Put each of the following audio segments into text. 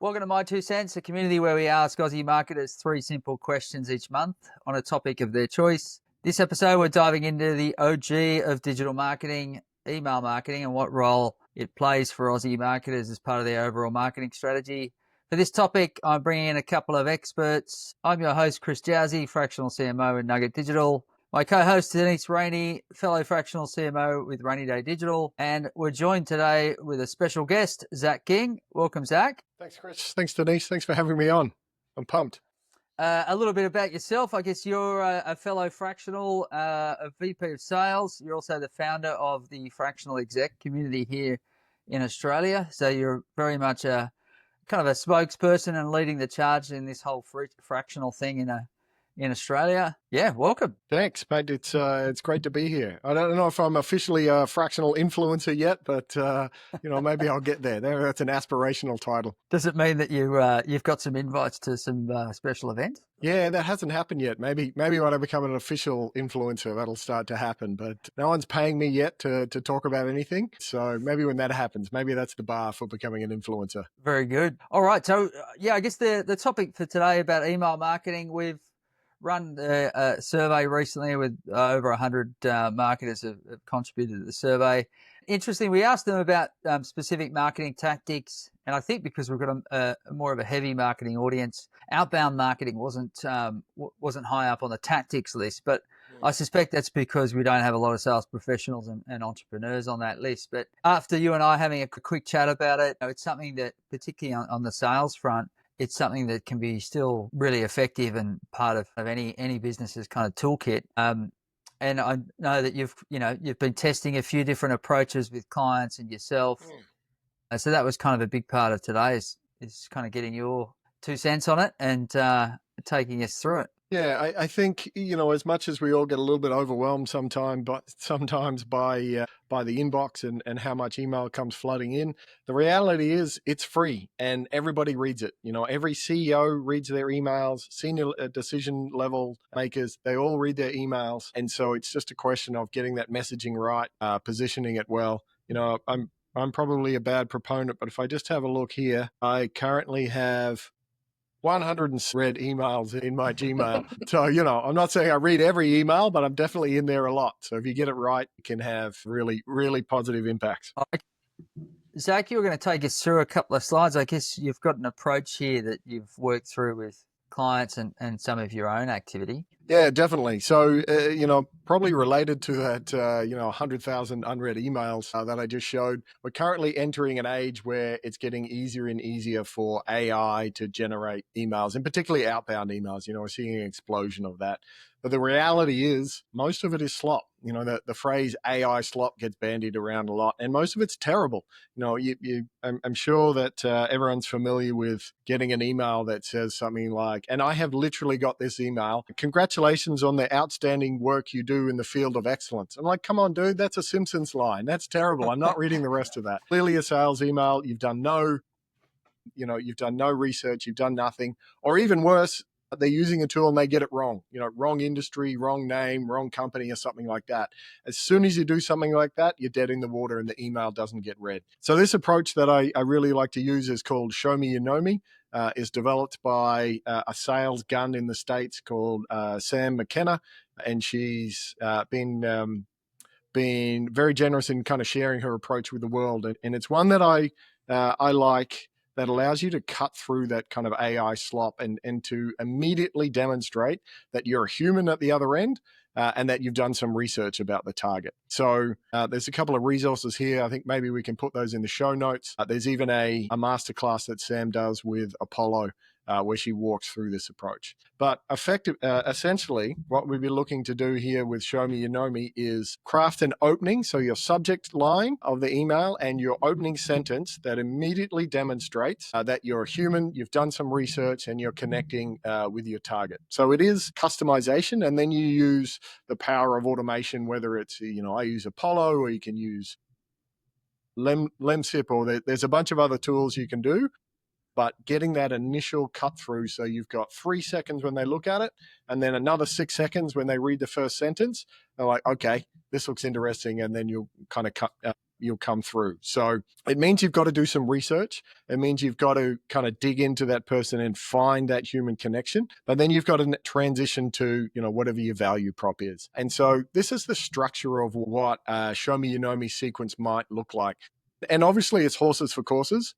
Welcome to My Two Cents, a community where we ask Aussie marketers 3 simple questions each month on a topic of their choice. This episode, we're diving into the OG of digital marketing, email marketing, and what role it plays for Aussie marketers as part of their overall marketing strategy. For this topic, I'm bringing in a couple of experts. I'm your host, Chris Jowsey, Fractional CMO at Nugget Digital. My co-host, Denise Rainey, fellow fractional CMO with Rainy Day Digital. And we're joined today with a special guest, Zach King. Welcome, Zach. Thanks, Chris. Thanks, Denise. Thanks for having me on. I'm pumped. A little bit about yourself. I guess you're a fellow fractional, a VP of sales. You're also the founder of the fractional exec community here in Australia. So you're very much a kind of a spokesperson and leading the charge in this whole fractional thing in Australia. Yeah, welcome. Thanks, mate. It's great to be here. I don't know if I'm officially a fractional influencer yet, but maybe I'll get there. That's an aspirational title. Does it mean that you've got some invites to some special events? Yeah, that hasn't happened yet. Maybe when I become an official influencer, that'll start to happen. But no one's paying me yet to talk about anything. So maybe when that happens, maybe that's the bar for becoming an influencer. Very good. All right. So I guess the topic for today about email marketing, we've run a survey recently with over 100 marketers have contributed to the survey. Interesting, we asked them about specific marketing tactics, and I think because we've got a more of a heavy marketing audience, outbound marketing wasn't high up on the tactics list, but I suspect that's because we don't have a lot of sales professionals and entrepreneurs on that list. But after you and I having a quick chat about it, it's something that, particularly on the sales front, it's something that can be still really effective and part of any business's kind of toolkit. And I know that you've been testing a few different approaches with clients and yourself. So that was kind of a big part of today is kind of getting your 2 cents on it and taking us through it. Yeah, I think, as much as we all get a little bit overwhelmed sometimes by the inbox and how much email comes flooding in, the reality is it's free and everybody reads it. Every CEO reads their emails, senior decision level makers, they all read their emails. And so it's just a question of getting that messaging right, positioning it well. I'm probably a bad proponent, but if I just have a look here, I currently have 100 read emails in my Gmail. So, I'm not saying I read every email, but I'm definitely in there a lot. So if you get it right, it can have really, really positive impacts. Zach, you're going to take us through a couple of slides. I guess you've got an approach here that you've worked through with clients and some of your own activity. Yeah, definitely. So, probably related to that, 100,000 unread emails that I just showed. We're currently entering an age where it's getting easier and easier for AI to generate emails, and particularly outbound emails. We're seeing an explosion of that. But the reality is most of it is slop. The phrase AI slop gets bandied around a lot, and most of it's terrible. I'm sure that everyone's familiar with getting an email that says something like, and I have literally got this email, congratulations on the outstanding work you do in the field of excellence. I'm like, come on, dude, that's a Simpsons line. That's terrible. I'm not reading the rest of that. Clearly a sales email. You've done no research. You've done nothing. Or even worse, they're using a tool and they get it wrong, wrong industry, wrong name, wrong company or something like that. As soon as you do something like that, you're dead in the water and the email doesn't get read. So this approach that I really like to use is called Show Me You Know Me, is developed by a sales gun in the States called Sam McKenna. And she's been very generous in kind of sharing her approach with the world. And it's one that I like, that allows you to cut through that kind of AI slop and to immediately demonstrate that you're a human at the other end and that you've done some research about the target. So there's a couple of resources here. I think maybe we can put those in the show notes. There's even a masterclass that Sam does with Apollo where she walks through this approach. But essentially, what we'd be looking to do here with Show Me You Know Me is craft an opening, so your subject line of the email and your opening sentence that immediately demonstrates that you're a human, you've done some research, and you're connecting with your target. So it is customization, and then you use the power of automation, whether it's, I use Apollo, or you can use Lemsip, or there's a bunch of other tools you can do. But getting that initial cut through, so you've got 3 seconds when they look at it, and then another 6 seconds when they read the first sentence. They're like, okay, this looks interesting, and then you'll kind of you'll come through. So it means you've got to do some research. It means you've got to kind of dig into that person and find that human connection. But then you've got to transition to, whatever your value prop is. And so this is the structure of what a Show Me You Know Me sequence might look like. And obviously it's horses for courses.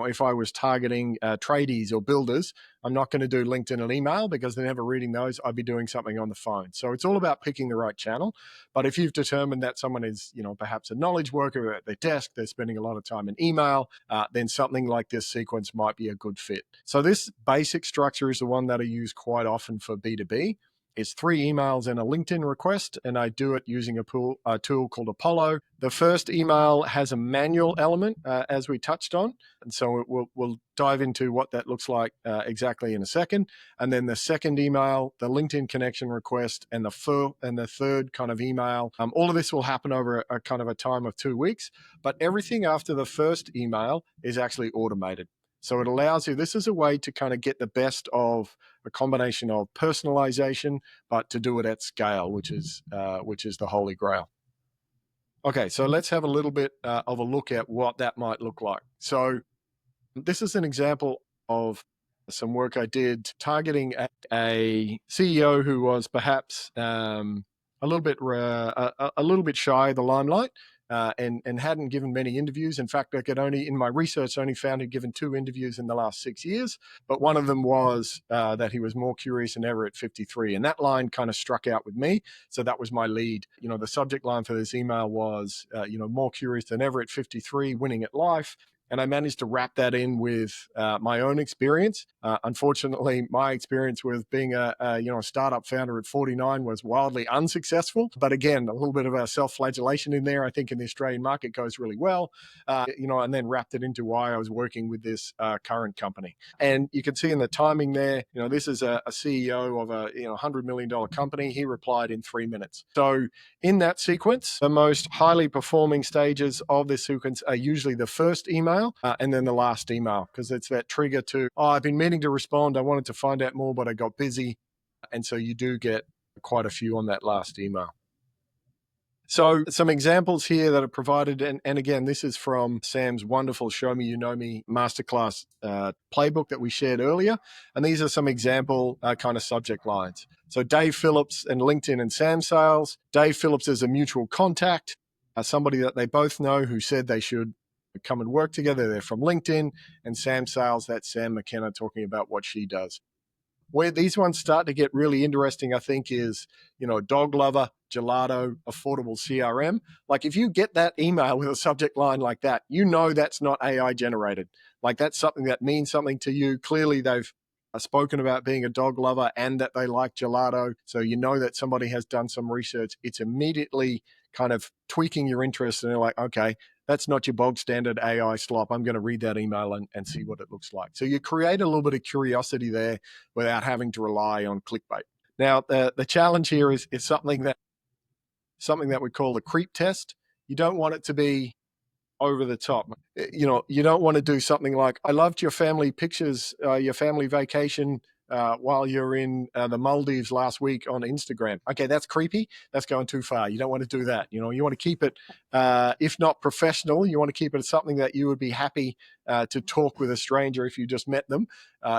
If I was targeting tradies or builders, I'm not going to do LinkedIn and email because they're never reading those. I'd be doing something on the phone. So it's all about picking the right channel. But if you've determined that someone is, perhaps a knowledge worker at their desk, they're spending a lot of time in email, then something like this sequence might be a good fit. So this basic structure is the one that I use quite often for B2B. It's 3 emails and a LinkedIn request, and I do it using a tool called Apollo. The first email has a manual element, as we touched on, and so we'll dive into what that looks like exactly in a second. And then the second email, the LinkedIn connection request, and the third kind of email, all of this will happen over a kind of a time of 2 weeks, but everything after the first email is actually automated. So it allows you, this is a way to kind of get the best of a combination of personalization, but to do it at scale, which is the holy grail. Okay, so let's have a little bit of a look at what that might look like. So this is an example of some work I did targeting a CEO who was perhaps a little bit shy of the limelight. And hadn't given many interviews. In fact, I could in my research, only found he'd given 2 interviews in the last 6 years. But one of them was that he was more curious than ever at 53. And that line kind of struck out with me. So that was my lead. The subject line for this email was, more curious than ever at 53, winning at life. And I managed to wrap that in with my own experience. Unfortunately, my experience with being a startup founder at 49 was wildly unsuccessful. But again, a little bit of a self-flagellation in there, I think, in the Australian market goes really well. And then wrapped it into why I was working with this current company. And you can see in the timing there, this is a CEO of a $100 million company. He replied in 3 minutes. So in that sequence, the most highly performing stages of this sequence are usually the first email and then the last email, because it's that trigger to, I've been meaning to respond. I wanted to find out more, but I got busy. And so you do get quite a few on that last email. So some examples here that are provided, and again, this is from Sam's wonderful Show Me You Know Me masterclass playbook that we shared earlier. And these are some example kind of subject lines. So Dave Phillips and LinkedIn and Sam Sales. Dave Phillips is a mutual contact, somebody that they both know who said they should come and work together. They're from LinkedIn. And Sam Sales, that's Sam McKenna talking about what she does. Where these ones start to get really interesting, I think, is, dog lover, gelato, affordable CRM. Like if you get that email with a subject line like that, that's not AI generated. Like that's something that means something to you. Clearly they've spoken about being a dog lover and that they like gelato. So that somebody has done some research. It's immediately kind of tweaking your interest, and they're like, okay, that's not your bog standard AI slop. I'm going to read that email and see what it looks like. So you create a little bit of curiosity there without having to rely on clickbait. Now, the challenge here is something that we call the creep test. You don't want it to be over the top. You don't want to do something like, I loved your family pictures, your family vacation while you're in the Maldives last week on Instagram. Okay, that's creepy. That's going too far. You don't want to do that. You want to keep it, if not professional, you want to keep it something that you would be happy to talk with a stranger if you just met them.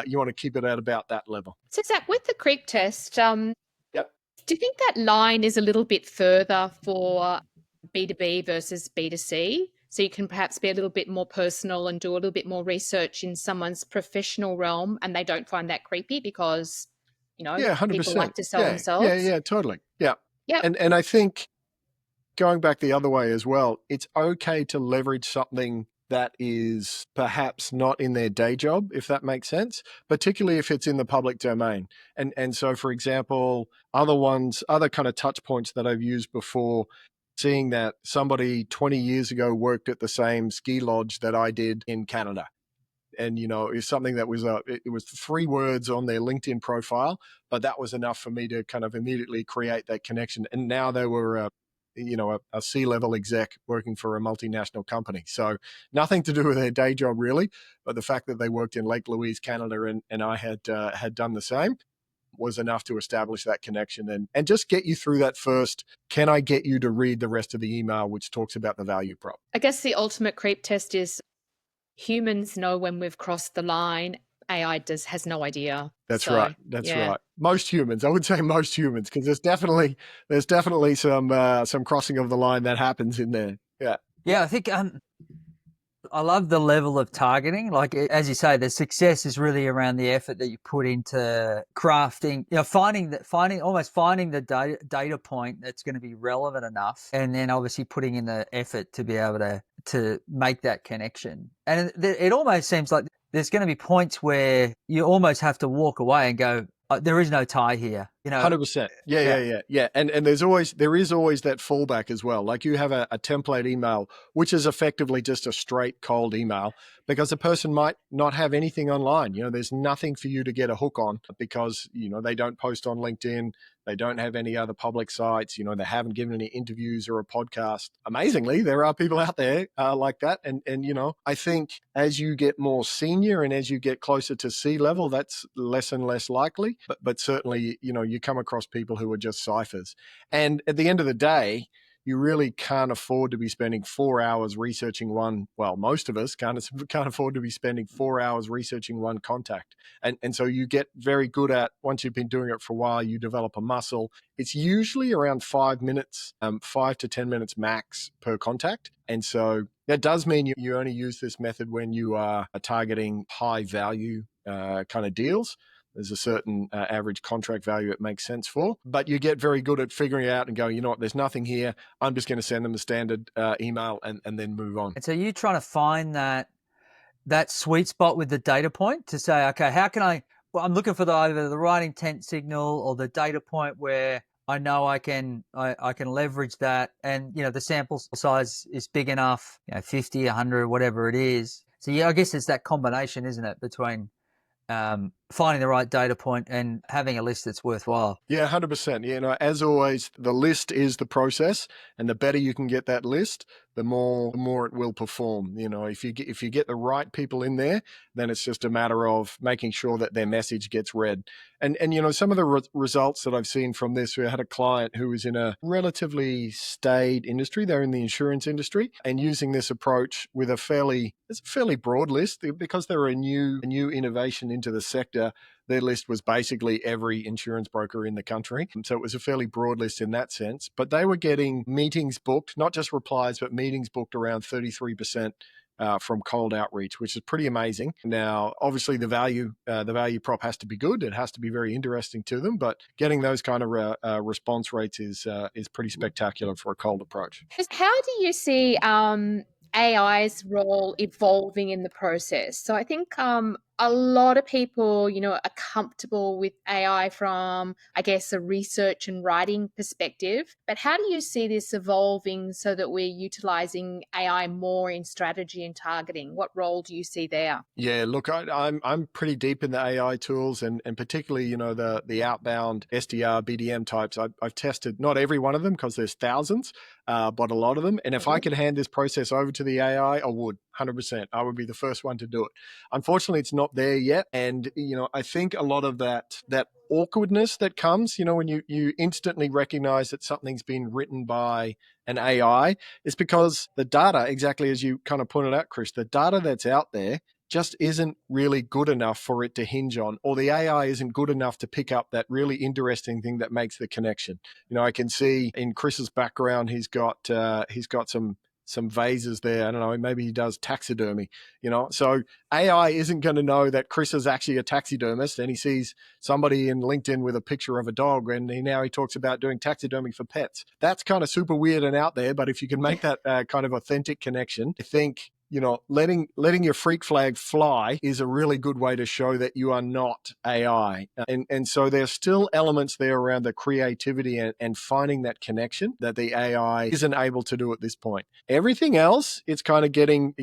You want to keep it at about that level. So Zach, with the creep test, Yep. do you think that line is a little bit further for B2B versus B2C? So you can perhaps be a little bit more personal and do a little bit more research in someone's professional realm, and they don't find that creepy because, Yeah, 100%. people like to sell themselves. Yeah, totally. Yeah. Yep. And I think going back the other way as well, it's okay to leverage something that is perhaps not in their day job, if that makes sense, particularly if it's in the public domain. And so, for example, other kind of touch points that I've used before, seeing that somebody 20 years ago worked at the same ski lodge that I did in Canada. And, it's something that was it was 3 words on their LinkedIn profile, but that was enough for me to kind of immediately create that connection. And now they were a C-level exec working for a multinational company. So nothing to do with their day job really, but the fact that they worked in Lake Louise, Canada, and I had done the same. was enough to establish that connection and just get you through that first, can I get you to read the rest of the email, which talks about the value prop. I guess the ultimate creep test is humans know when we've crossed the line. AI has no idea. That's right. Most humans, I would say most humans, because there's definitely some crossing of the line that happens in there. Yeah. Yeah, I think I love the level of targeting. Like, as you say, the success is really around the effort that you put into crafting, finding the data point that's going to be relevant enough, and then obviously putting in the effort to be able to make that connection. And it almost seems like there's going to be points where you almost have to walk away and go, there is no tie here. 100%. Yeah. And there is always that fallback as well. Like you have a template email, which is effectively just a straight cold email, because a person might not have anything online. There's nothing for you to get a hook on because, they don't post on LinkedIn. They don't have any other public sites. They haven't given any interviews or a podcast. Amazingly, there are people out there like that. And I think as you get more senior and as you get closer to C-level, that's less and less likely. But certainly, you come across people who are just ciphers. And at the end of the day, you really can't afford to be spending 4 hours researching one. Well, most of us can't afford to be spending 4 hours researching one contact. And so you get very good at, once you've been doing it for a while, you develop a muscle. It's usually around 5 minutes, 5 to 10 minutes max per contact. And so that does mean you only use this method when you are targeting high value kind of deals. There's a certain average contract value it makes sense for, but you get very good at figuring out and going, there's nothing here. I'm just going to send them the standard email and then move on. And so you're trying to find that sweet spot with the data point to say, okay, how can I'm looking for either the right intent signal or the data point where I know I can leverage that, and the sample size is big enough, 50, 100, whatever it is. So yeah, I guess it's that combination, isn't it, between finding the right data point and having a list that's worthwhile. Yeah, 100%. As always, the list is the process, and the better you can get that list, the more it will perform. If you get the right people in there, then it's just a matter of making sure that their message gets read. And some of the results that I've seen from this, we had a client who was in a relatively staid industry. They're in the insurance industry, and using this approach with it's a fairly broad list because they're a new innovation into the sector. Their list was basically every insurance broker in the country. So it was a fairly broad list in that sense. But they were getting meetings booked, not just replies, but meetings booked around 33% from cold outreach, which is pretty amazing. Now, obviously, the value prop has to be good. It has to be very interesting to them. But getting those kind of response rates is pretty spectacular for a cold approach. How do you see AI's role evolving in the process? So I think a lot of people, are comfortable with AI from, I guess, a research and writing perspective. But how do you see this evolving so that we're utilizing AI more in strategy and targeting? What role do you see there? Yeah, look, I'm pretty deep in the AI tools and particularly, the outbound SDR, BDM types. I've tested not every one of them because there's thousands, but a lot of them. And if I could hand this process over to the AI, I would 100%. I would be the first one to do it. Unfortunately, it's not there yet. And, I think a lot of that awkwardness that comes, when you instantly recognize that something's been written by an AI, is because the data, exactly as you kind of pointed out, Chris, the data that's out there just isn't really good enough for it to hinge on, or the AI isn't good enough to pick up that really interesting thing that makes the connection. I can see in Chris's background, he's got some vases there. I don't know, maybe he does taxidermy, So AI isn't going to know that Chris is actually a taxidermist and he sees somebody in LinkedIn with a picture of a dog and now he talks about doing taxidermy for pets. That's kind of super weird and out there, but if you can make that kind of authentic connection, I think letting your freak flag fly is a really good way to show that you are not AI. And so there's still elements there around the creativity and finding that connection that the AI isn't able to do at this point. Everything else, it's kind of getting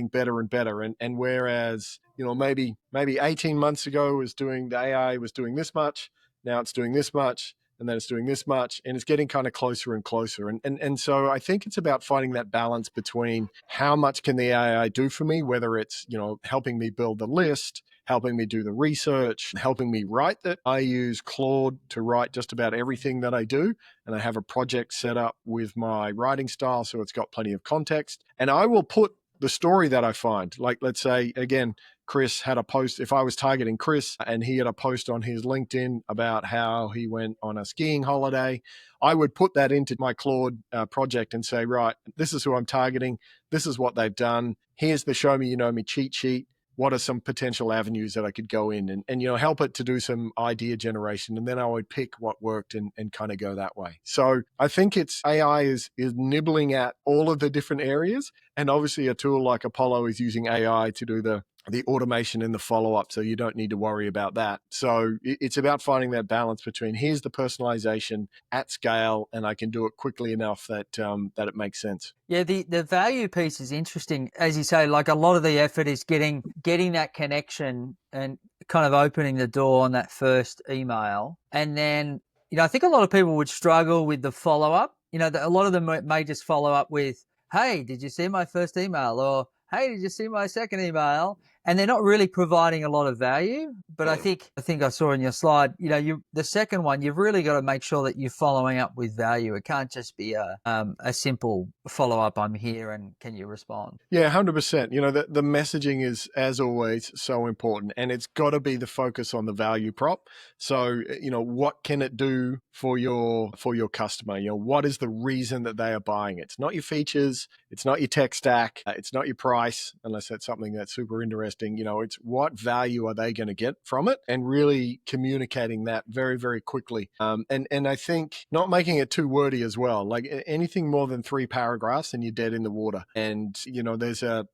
better and better. And whereas, maybe 18 months ago the AI was doing this much, now it's doing this much. and then it's doing this much, and it's getting kind of closer and closer. And so I think it's about finding that balance between how much can the AI do for me, whether it's, helping me build the list, helping me do the research, helping me write that. I use Claude to write just about everything that I do, and I have a project set up with my writing style, so it's got plenty of context. And I will put the story that I find, like, let's say, again, Chris had a post. If I was targeting Chris and he had a post on his LinkedIn about how he went on a skiing holiday, I would put that into my Claude project and say, right, this is who I'm targeting. This is what they've done. Here's the show me, you know me cheat sheet. What are some potential avenues that I could go in and help it to do some idea generation. And then I would pick what worked and kind of go that way. So I think it's AI is nibbling at all of the different areas. And obviously a tool like Apollo is using AI to do the automation and the follow-up, so you don't need to worry about that. So it's about finding that balance between here's the personalization at scale, and I can do it quickly enough that that it makes sense. Yeah, the value piece is interesting. As you say, like a lot of the effort is getting that connection and kind of opening the door on that first email. And then, I think a lot of people would struggle with the follow-up. A lot of them may just follow up with, hey, did you see my first email? Or, hey, did you see my second email? And they're not really providing a lot of value. But I think I saw in your slide, the second one, you've really got to make sure that you're following up with value. It can't just be a simple follow up. I'm here, and can you respond? Yeah, 100%. The messaging is, as always, so important, and it's got to be the focus on the value prop. So, what can it do for your customer? What is the reason that they are buying it? It's not your features, it's not your tech stack, it's not your price, unless that's something that's super interesting. It's what value are they going to get from it, and really communicating that very, very quickly. And I think not making it too wordy as well. Like anything more than 3 paragraphs, and you're dead in the water. And there's a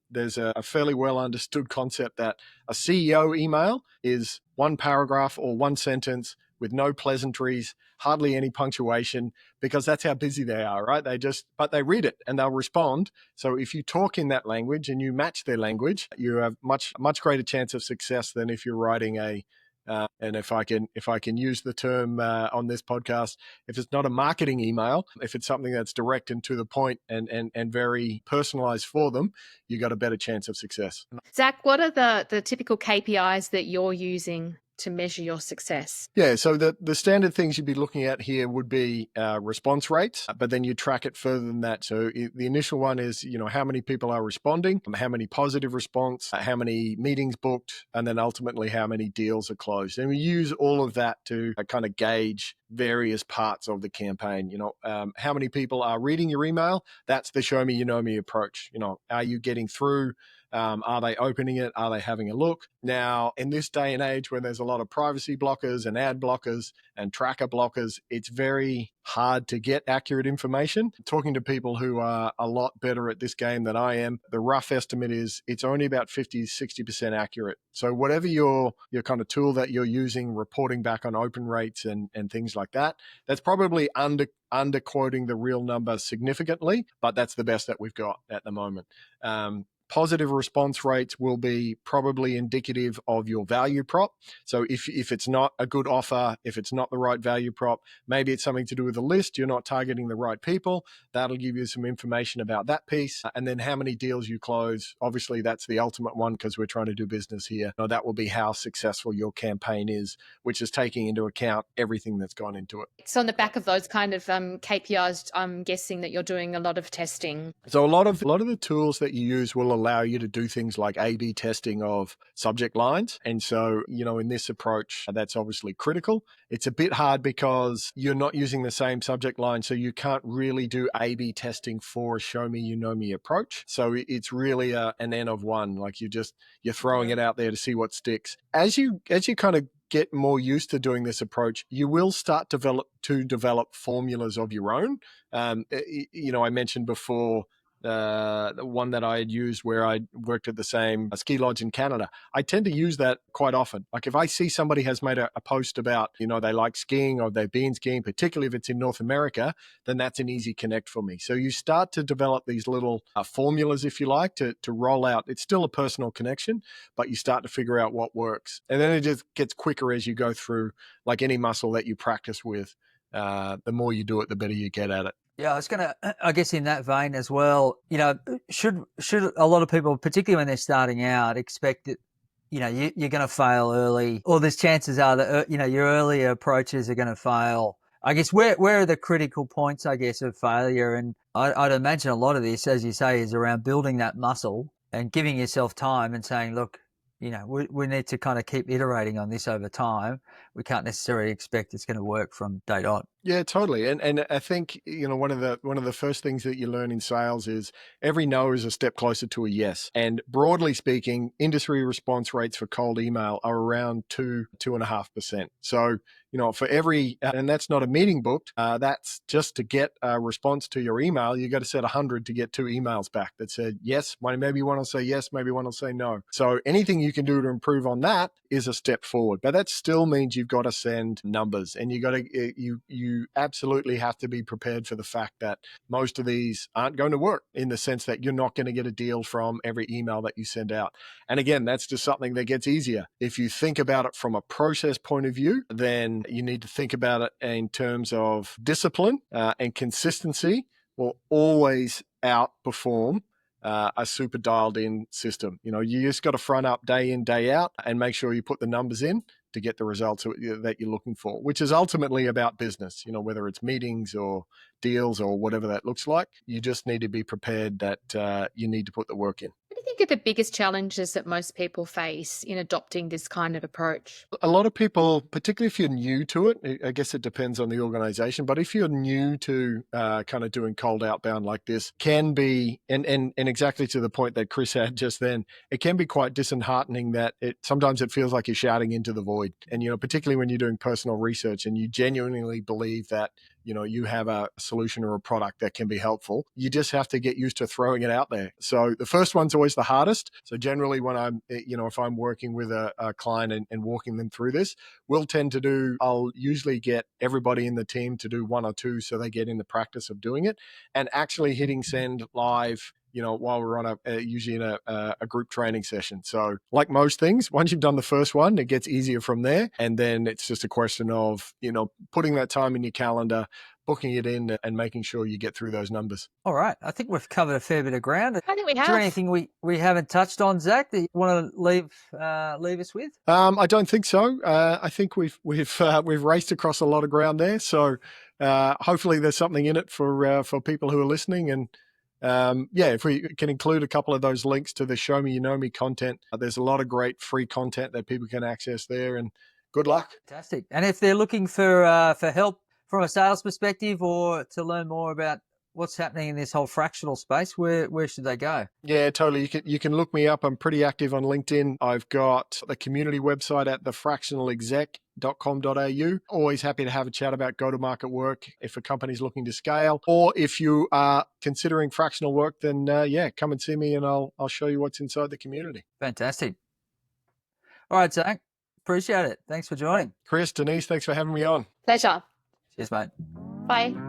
fairly well understood concept that a CEO email is 1 paragraph or 1 sentence with no pleasantries, hardly any punctuation, because that's how busy they are, right? But they read it and they'll respond. So if you talk in that language and you match their language, you have much greater chance of success than if you're writing and if I can use the term on this podcast, if it's not a marketing email, if it's something that's direct and to the point and very personalized for them, you got a better chance of success. Zach, what are the typical KPIs that you're using to measure your success? Yeah, so the standard things you'd be looking at here would be response rates, but then you track it further than that. So the initial one is, how many people are responding, how many positive response, how many meetings booked, and then ultimately how many deals are closed. And we use all of that to kind of gauge various parts of the campaign. How many people are reading your email? That's the show me, you know me approach. Are you getting through? Are they opening it? Are they having a look? Now, in this day and age when there's a lot of privacy blockers and ad blockers and tracker blockers, it's very hard to get accurate information. Talking to people who are a lot better at this game than I am, the rough estimate is it's only about 50-60% accurate. So whatever your kind of tool that you're using, reporting back on open rates and things like that, that's probably underquoting the real number significantly, but that's the best that we've got at the moment. Positive response rates will be probably indicative of your value prop. So if it's not a good offer, if it's not the right value prop, maybe it's something to do with the list, you're not targeting the right people. That'll give you some information about that piece. And then how many deals you close. Obviously, that's the ultimate one because we're trying to do business here. That will be how successful your campaign is, which is taking into account everything that's gone into it. So on the back of those kind of KPIs, I'm guessing that you're doing a lot of testing. So a lot of the tools that you use will allow you to do things like A/B testing of subject lines. And so, in this approach, that's obviously critical. It's a bit hard because you're not using the same subject line, so you can't really do A/B testing for a show me, you know me approach. So it's really an N of one. Like you're throwing it out there to see what sticks. As you kind of get more used to doing this approach, you will start to develop formulas of your own. I mentioned before the one that I had used where I worked at the same ski lodge in Canada. I tend to use that quite often. Like if I see somebody has made a post about, they like skiing or they've been skiing, particularly if it's in North America, then that's an easy connect for me. So you start to develop these little formulas, if you like, to roll out. It's still a personal connection, but you start to figure out what works. And then it just gets quicker as you go through, like any muscle that you practice with. the more you do it, the better you get at it. Yeah, I was going to, I guess in that vein as well, should a lot of people, particularly when they're starting out, expect that, you're going to fail early, or there's chances are that, your earlier approaches are going to fail. I guess where are the critical points, I guess, of failure? And I'd imagine a lot of this, as you say, is around building that muscle and giving yourself time and saying, look, we need to kind of keep iterating on this over time. We can't necessarily expect it's going to work from day dot. Yeah, totally. And I think, one of the first things that you learn in sales is every no is a step closer to a yes. And broadly speaking, industry response rates for cold email are around 2.5%. So, for every, and that's not a meeting booked, that's just to get a response to your email. You got to set 100 to get 2 emails back that said yes. Maybe one will say yes, maybe one will say no. So anything you can do to improve on that is a step forward. But that still means you've got to send numbers, and you absolutely have to be prepared for the fact that most of these aren't going to work, in the sense that you're not going to get a deal from every email that you send out. And again, that's just something that gets easier. If you think about it from a process point of view, then you need to think about it in terms of discipline, and consistency will always outperform a super dialed in system. You just got to front up day in, day out, and make sure you put the numbers in to get the results that you're looking for, which is ultimately about business, whether it's meetings or deals or whatever that looks like. You just need to be prepared that you need to put the work in. What do you think are the biggest challenges that most people face in adopting this kind of approach? A lot of people, particularly if you're new to it, I guess it depends on the organization, but if you're new to kind of doing cold outbound like this, can be, and exactly to the point that Chris had just then, it can be quite disheartening that sometimes it feels like you're shouting into the void. And, particularly when you're doing personal research and you genuinely believe that, you have a solution or a product that can be helpful, you just have to get used to throwing it out there. So the first one's always the hardest. So generally when I'm, if I'm working with a client and walking them through this, I'll usually get everybody in the team to do 1 or 2 so they get in the practice of doing it and actually hitting send live, while we're on usually in a group training session. So like most things, once you've done the first one, it gets easier from there. And then it's just a question of, putting that time in your calendar, booking it in, and making sure you get through those numbers. All right. I think we've covered a fair bit of ground. I think we Is there have. anything we haven't touched on, Zach, that you want to leave us with? I don't think so. I think we've raced across a lot of ground there. So hopefully there's something in it for people who are listening. And if we can include a couple of those links to the Show Me You Know Me content, there's a lot of great free content that people can access there. And good luck. Fantastic. And if they're looking for help from a sales perspective, or to learn more about what's happening in this whole fractional space, where should they go? Yeah, totally. You can look me up. I'm pretty active on LinkedIn. I've got the community website at thefractionalexec.com.au. Always happy to have a chat about go-to-market work if a company's looking to scale, or if you are considering fractional work, then come and see me and I'll show you what's inside the community. Fantastic. All right, Zach. Appreciate it. Thanks for joining. Chris, Denise, thanks for having me on. Pleasure. Cheers, mate. Bye.